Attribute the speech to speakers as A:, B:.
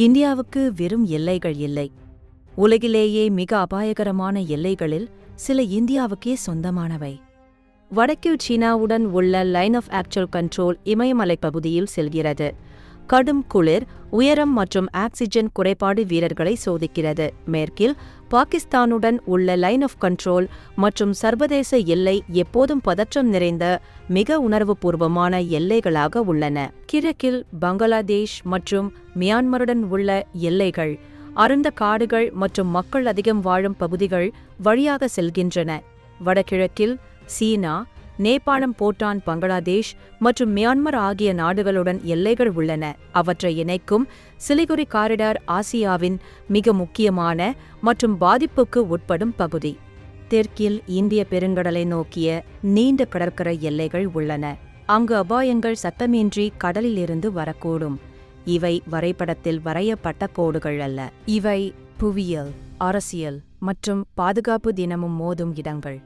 A: இந்தியாவுக்கு வெறும் எல்லைகள் இல்லை. உலகிலேயே மிக அபாயகரமான எல்லைகளில் சில இந்தியாவுக்கே சொந்தமானவை. வடக்கில் சீனாவுடன் உள்ள லைன் ஆஃப் ஆக்சுவல் கண்ட்ரோல் இமயமலைப் பகுதியில் செல்கிறது. கடும் குளிர், உயரம் மற்றும் ஆக்சிஜன் குறைபாடு வீரர்களை சோதிக்கிறது. மேற்கில் பாகிஸ்தானுடன் உள்ள லைன் ஆஃப் கண்ட்ரோல் மற்றும் சர்வதேச எல்லை எப்போதும் பதற்றம் நிறைந்த மிக உணர்வுபூர்வமான எல்லைகளாக உள்ளன. கிழக்கில் பங்களாதேஷ் மற்றும் மியான்மருடன் உள்ள எல்லைகள் அடர்ந்த காடுகள் மற்றும் மக்கள் அதிகம் வாழும் பகுதிகள் வழியாக செல்கின்றன. வடகிழக்கில் சீனா, நேபாளம், பூட்டான், பங்களாதேஷ் மற்றும் மியான்மர் ஆகிய நாடுகளுடன் எல்லைகள் உள்ளன. அவற்றை இணைக்கும் சிலிகுரி காரிடார் ஆசியாவின் மிக முக்கியமான மற்றும் பாதிப்புக்கு உட்படும் பகுதி. தெற்கில் இந்திய பெருங்கடலை நோக்கிய நீண்ட கடற்கரை எல்லைகள் உள்ளன. அங்கு அபாயங்கள் சத்தமின்றி கடலிலிருந்து வரக்கூடும். இவை வரைபடத்தில் வரையப்பட்ட கோடுகள் அல்ல. இவை புவியியல், அரசியல் மற்றும் பாதுகாப்பு தினமும் மோதும் இடங்கள்.